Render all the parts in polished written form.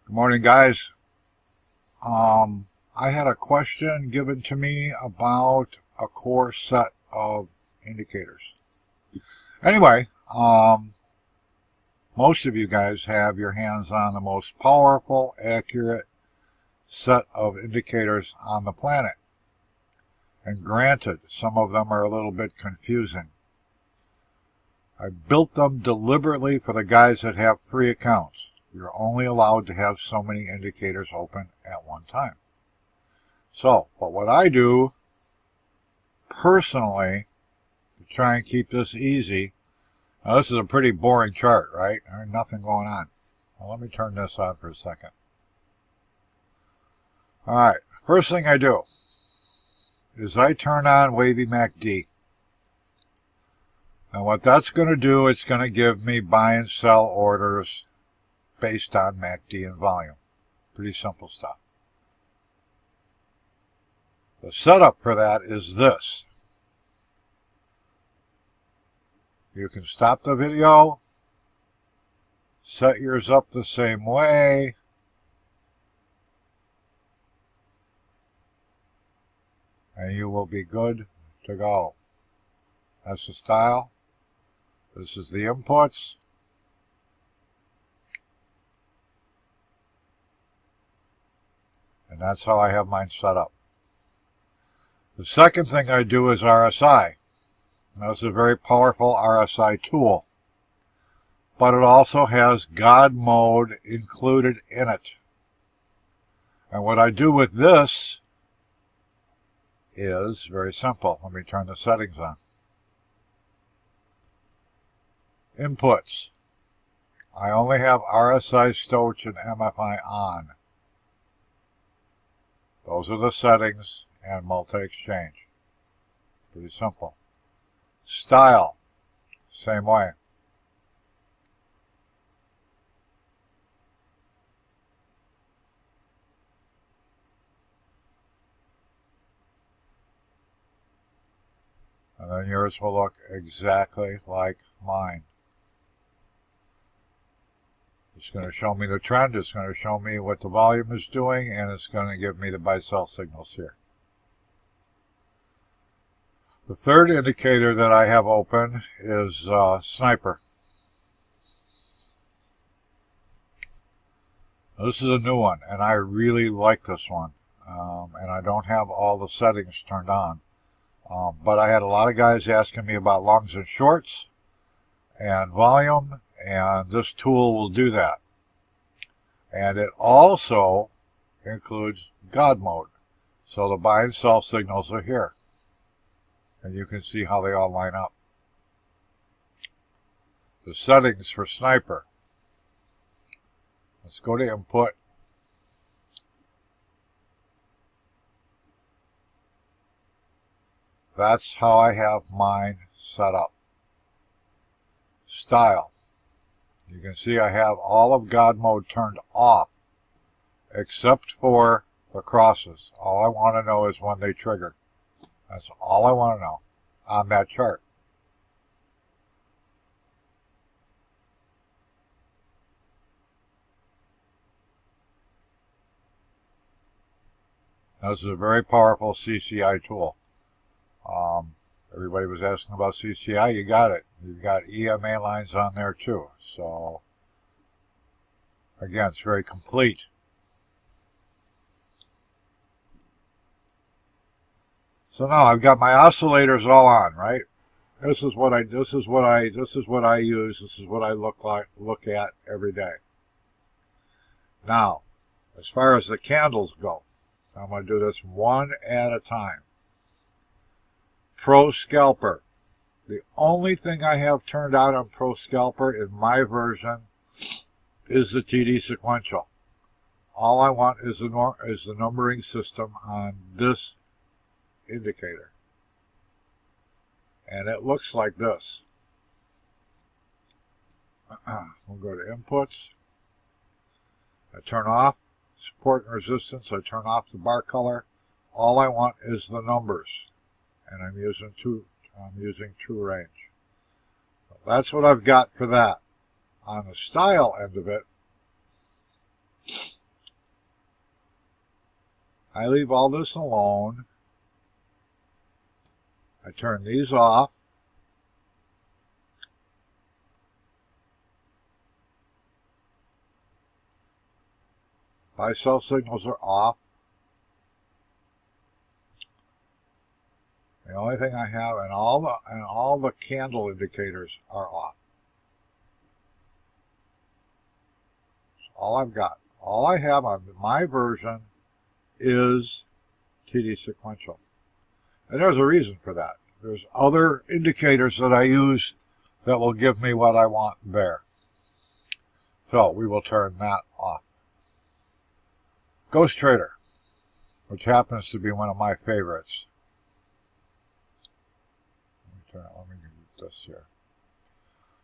Good morning, guys. I had a question given to me about a core set of indicators. Anyway, most of you guys have your hands on the most powerful, accurate set of indicators on the planet. And granted, some of them are a little bit confusing. I built them deliberately for the guys that have free accounts. You're only allowed to have so many indicators open at one time. But what I do personally to try and keep this easy, now this is a pretty boring chart, right? There's nothing going on. Well, let me turn this on for a second. Alright, first thing I do is I turn on Wavy MACD. And what that's going to do, it's going to give me buy and sell orders based on MACD and volume. Pretty simple stuff. The setup for that is this. You can stop the video, set yours up the same way, and you will be good to go. That's the style. This is the inputs. And that's how I have mine set up. The second thing I do is RSI. Now, this is a very powerful RSI tool. But it also has God mode included in it. And what I do with this is very simple. Let me turn the settings on. Inputs. I only have RSI, Stoch, and MFI on. Those are the settings and multi-exchange. Pretty simple. Style. Same way. And then yours will look exactly like mine. It's going to show me the trend, it's going to show me what the volume is doing, and it's going to give me the buy-sell signals here. The third indicator that I have open is Sniper. This is a new one, and I really like this one. And I don't have all the settings turned on. But I had a lot of guys asking me about longs and shorts and volume, and this tool will do that. And it also includes God mode. So the buy and sell signals are here. And you can see how they all line up. The settings for Sniper. Let's go to input. That's how I have mine set up. Style. You can see I have all of God mode turned off, except for the crosses. All I want to know is when they trigger. That's all I want to know on that chart. Now, this is a very powerful CCI tool. Everybody was asking about CCI. You got it. You've got EMA lines on there too. So, again, it's very complete. So now I've got my oscillators all on, right? This is what I use. This is what I look at every day. Now, as far as the candles go, I'm going to do this one at a time. Pro Scalper. The only thing I have turned on Pro Scalper in my version is the TD sequential. All I want is the numbering system on this indicator. And it looks like this. We'll go to inputs. I turn off support and resistance. I turn off the bar color. All I want is the numbers. And I'm using true range. So that's what I've got for that. On the style end of it, I leave all this alone. I turn these off. Buy sell signals are off. The only thing I have, and all the candle indicators are off. That's all I've got. All I have on my version is TD sequential. And there's a reason for that. There's other indicators that I use that will give me what I want there. So we will turn that off. Ghost Trader, which happens to be one of my favorites. Let me do this here.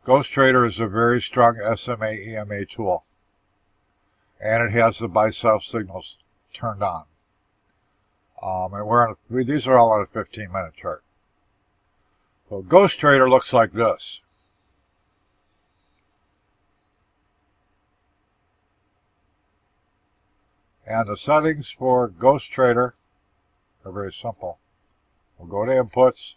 Ghost Trader is a very strong SMA EMA tool, and it has the buy-sell signals turned on. And these are all on a 15-minute chart. So Ghost Trader looks like this. And the settings for Ghost Trader are very simple. We'll go to Inputs.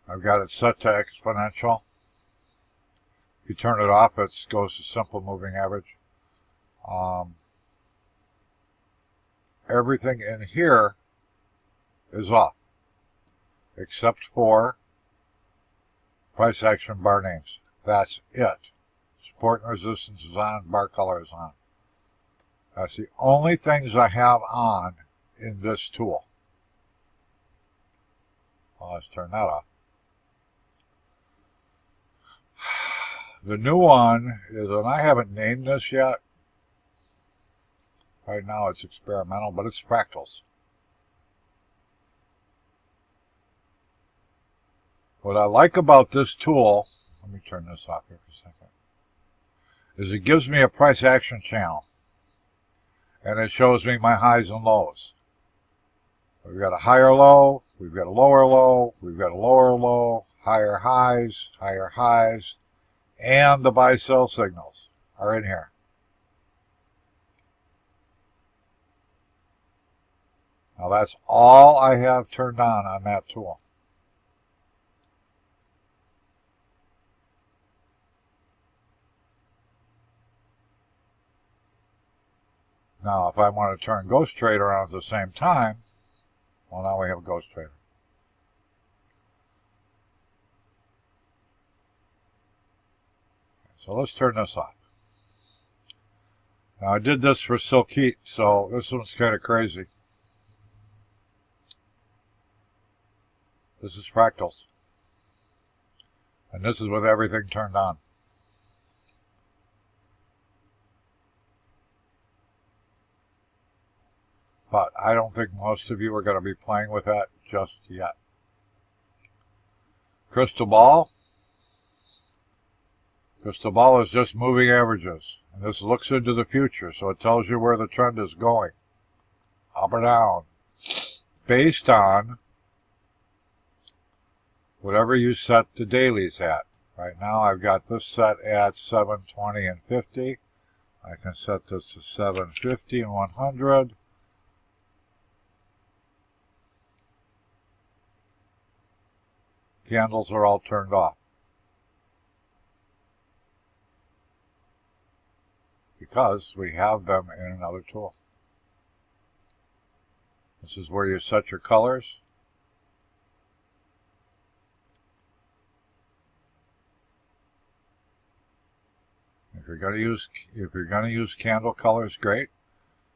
I've got it set to exponential. If you turn it off, it goes to simple moving average. Everything in here is off, except for price action bar names. That's it. Support and resistance is on, bar color is on. That's the only things I have on in this tool. Well, let's turn that off. The new one is, and I haven't named this yet. Right now it's experimental, but it's fractals. What I like about this tool, let me turn this off here for a second, is it gives me a price action channel. And it shows me my highs and lows. We've got a higher low, we've got a lower low, we've got a lower low, higher highs, and the buy-sell signals are in here. Now that's all I have turned on that tool. Now if I want to turn Ghost Trader on at the same time, well, now we have Ghost Trader. So let's turn this off. Now I did this for Silk Heat, so this one's kind of crazy. This is fractals. And this is with everything turned on. But I don't think most of you are going to be playing with that just yet. Crystal Ball. Crystal Ball is just moving averages. And this looks into the future, so it tells you where the trend is going. Up or down. Based on whatever you set the dailies at. Right now I've got this set at 720 and 50. I can set this to 750 and 100. Candles are all turned off. Because we have them in another tool. This is where you set your colors. If you're going to use candle colors, great.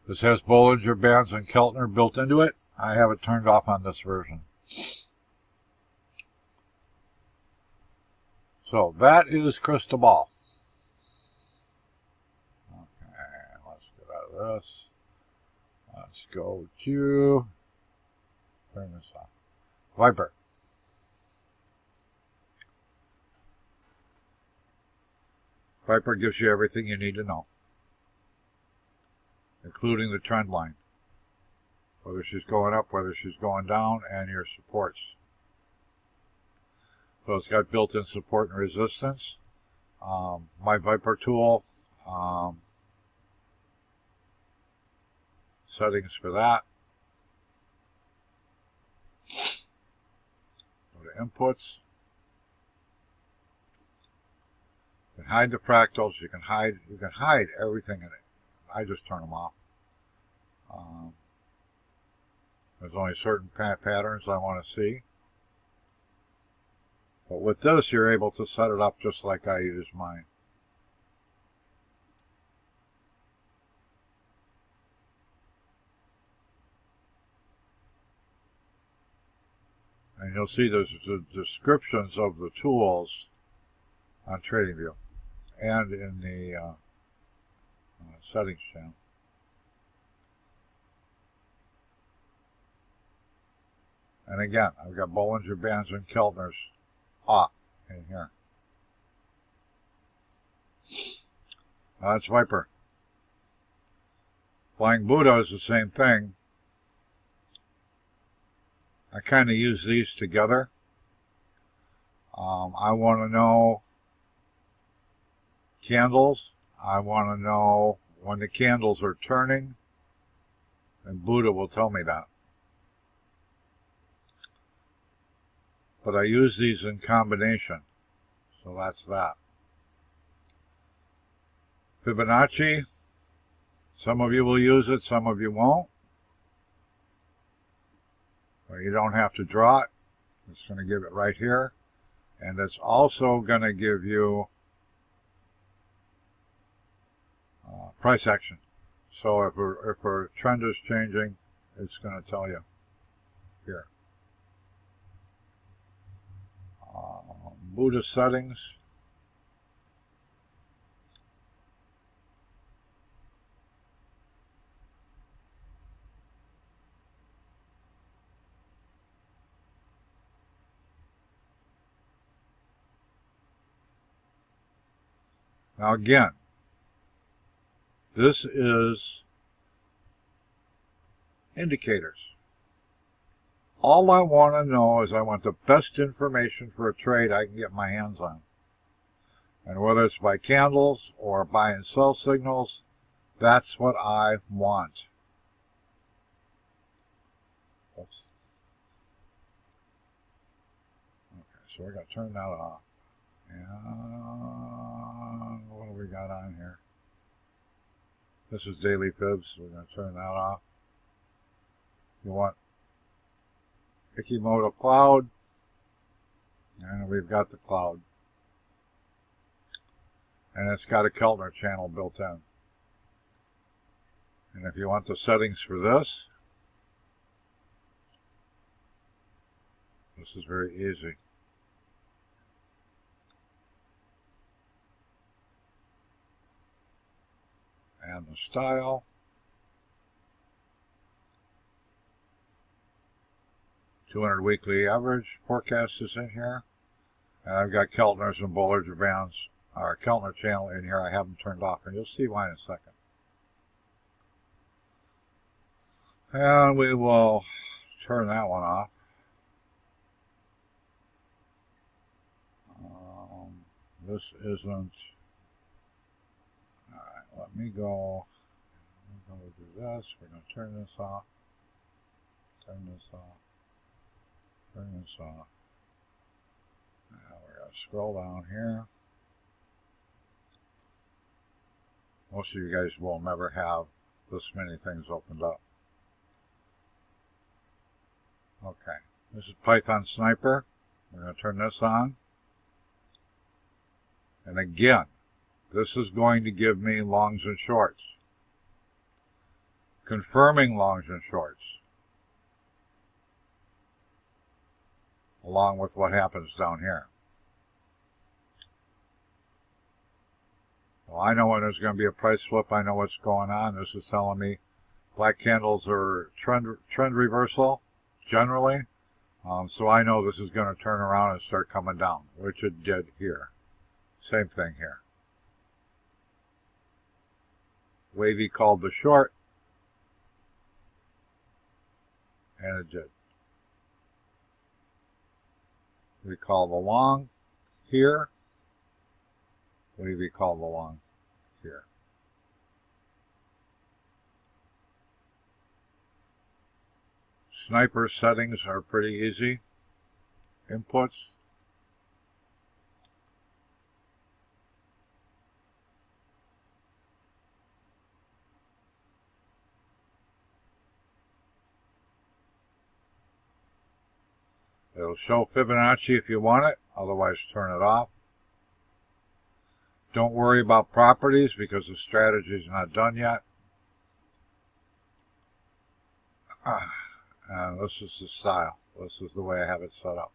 This has Bollinger Bands and Keltner built into it. I have it turned off on this version. So that is Crystal Ball. Okay, let's get out of this. Let's go to, turn this off. Viper. Viper gives you everything you need to know, including the trend line. Whether she's going up, whether she's going down, and your supports. So it's got built-in support and resistance. my Viper tool, settings for that. Go to inputs. You can hide the fractals. You can hide everything in it. I just turn them off. There's only certain patterns I want to see. But with this, you're able to set it up just like I use mine. And you'll see there's the descriptions of the tools on TradingView and in the settings channel. And again, I've got Bollinger Bands and Keltners off in here. That's Viper. Flying Buddha is the same thing. I kind of use these together. I want to know candles. I want to know when the candles are turning, and Buddha will tell me that. But I use these in combination, so that's that. Fibonacci, some of you will use it, some of you won't. But you don't have to draw it. It's going to give it right here. And it's also going to give you price action. So if a trend is changing, it's going to tell you here. Buddha settings. Now again, this is indicators. All I want to know is I want the best information for a trade I can get my hands on. And whether it's by candles or buy and sell signals, that's what I want. Oops. Okay, so we're going to turn that off. And what do we got on here? This is daily fibs. We're going to turn that off. You want Ikimoto cloud, and we've got the cloud. And it's got a Keltner channel built in. And if you want the settings for this, this is very easy. And the style. $200 weekly average forecast is in here. And I've got Keltners and Bollinger Bands, our Keltner channel in here. I have them turned off, and you'll see why in a second. And we will turn that one off. This isn't. Alright, let me go. I'm going to do this. We're going to turn this off. Turn this off. Turn this off. Now we're going to scroll down here. Most of you guys will never have this many things opened up. Okay, this is Python Sniper. We're going to turn this on. And again, this is going to give me longs and shorts. Confirming longs and shorts. Along with what happens down here. Well, I know when there's going to be a price flip. I know what's going on. This is telling me black candles are trend reversal, generally. So I know this is going to turn around and start coming down, which it did here. Same thing here. Wavy called the short, and it did. We call the long here, wavy called along here. Sniper settings are pretty easy. Inputs. It'll show Fibonacci if you want it, otherwise turn it off. Don't worry about properties because the strategy is not done yet. And this is the style. This is the way I have it set up.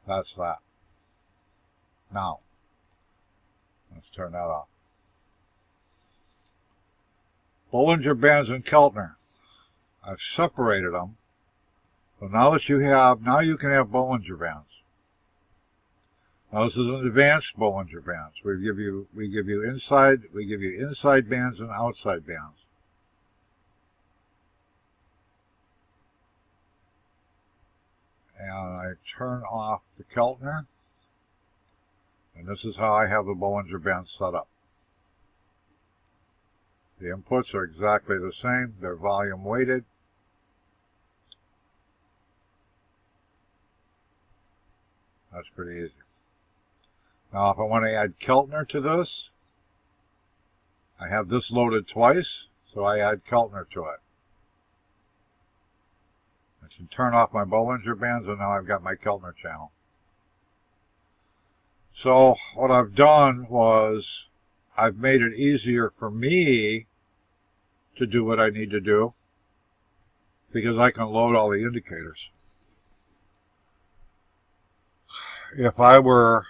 That's that. Now, let's turn that off. Bollinger Bands and Keltner. I've separated them. So now that you have, now you can have Bollinger Bands. Now this is an advanced Bollinger Bands. We give you inside bands and outside bands. And I turn off the Keltner. And this is how I have the Bollinger Bands set up. The inputs are exactly the same. They're volume weighted. That's pretty easy. Now if I want to add Keltner to this, I have this loaded twice, so I add Keltner to it. I can turn off my Bollinger Bands, and now I've got my Keltner channel. So what I've done was I've made it easier for me to do what I need to do because I can load all the indicators. If I were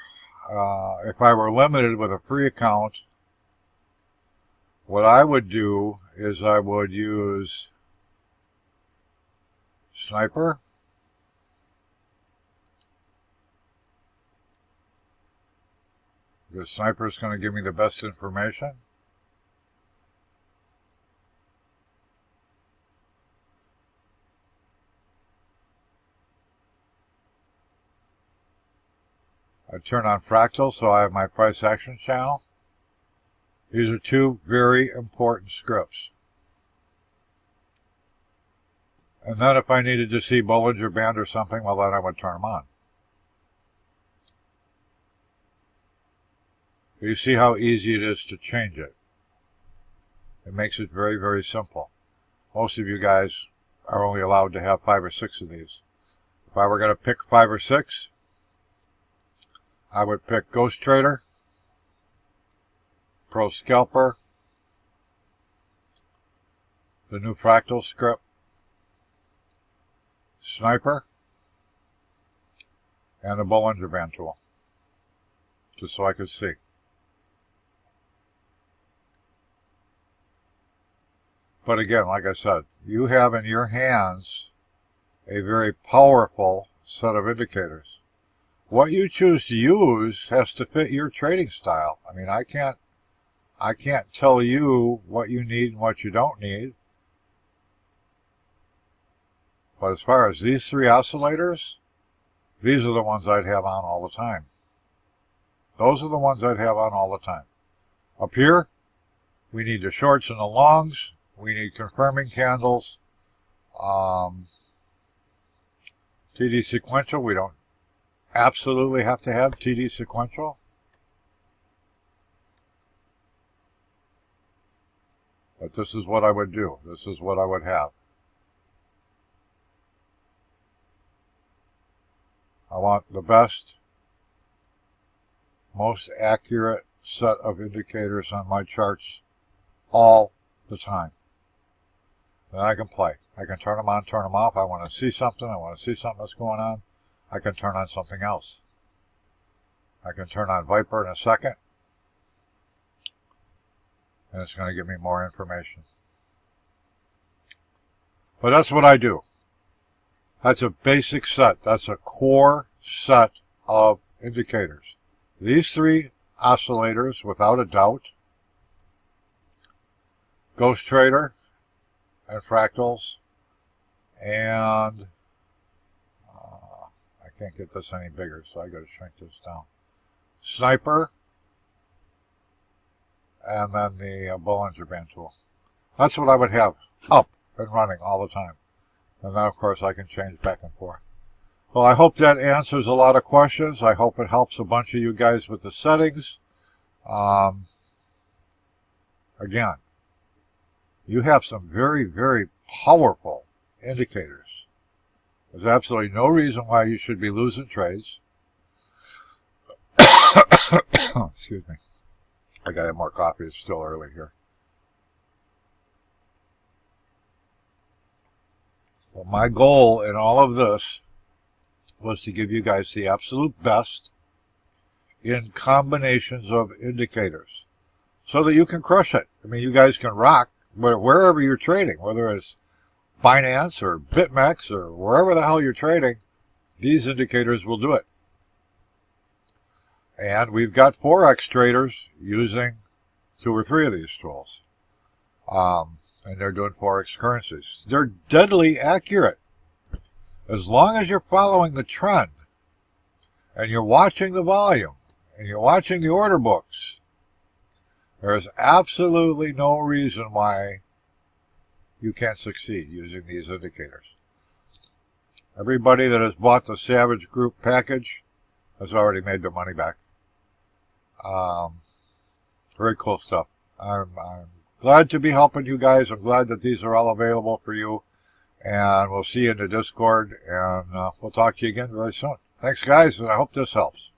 limited with a free account, what I would do is I would use Sniper. The Sniper is going to give me the best information. I turn on Fractal, so I have my price action channel. These are two very important scripts. And then if I needed to see Bollinger Band or something, well then I would turn them on. You see how easy it is to change it. It makes it very, very simple. Most of you guys are only allowed to have 5 or 6 of these. If I were going to pick 5 or 6, I would pick Ghost Trader, Pro Scalper, the new Fractal script, Sniper, and the Bollinger Band tool, just so I could see. But again, like I said, you have in your hands a very powerful set of indicators. What you choose to use has to fit your trading style. I mean, I can't tell you what you need and what you don't need. But as far as these 3 oscillators, these are the ones I'd have on all the time. Those are the ones I'd have on all the time. Up here, we need the shorts and the longs. We need confirming candles. TD sequential, we don't absolutely have to have TD sequential. But this is what I would do. This is what I would have. I want the best, most accurate set of indicators on my charts all the time. Then I can play. I can turn them on, turn them off. I want to see something. I want to see something that's going on. I can turn on something else. I can turn on Viper in a second. And it's going to give me more information. But that's what I do. That's a basic set. That's a core set of indicators. These 3 oscillators, without a doubt, Ghost Trader and Fractals, and I can't get this any bigger, so I got to shrink this down. Sniper, and then the Bollinger Band tool. That's what I would have up and running all the time. And then, of course, I can change back and forth. Well, I hope that answers a lot of questions. I hope it helps a bunch of you guys with the settings. Again, you have some very, very powerful indicators. There's absolutely no reason why you should be losing trades. Excuse me. I gotta have more coffee. It's still early here. Well, my goal in all of this was to give you guys the absolute best in combinations of indicators so that you can crush it. I mean, you guys can rock wherever you're trading, whether it's Binance or BitMEX or wherever the hell you're trading, these indicators will do it. And we've got Forex traders using 2 or 3 of these tools. And they're doing Forex currencies. They're deadly accurate. As long as you're following the trend and you're watching the volume and you're watching the order books, there's absolutely no reason why you can't succeed using these indicators. Everybody that has bought the Savage Group package has already made their money back. Very cool stuff. I'm glad to be helping you guys. I'm glad that these are all available for you. And we'll see you in the Discord. And we'll talk to you again very soon. Thanks, guys, and I hope this helps.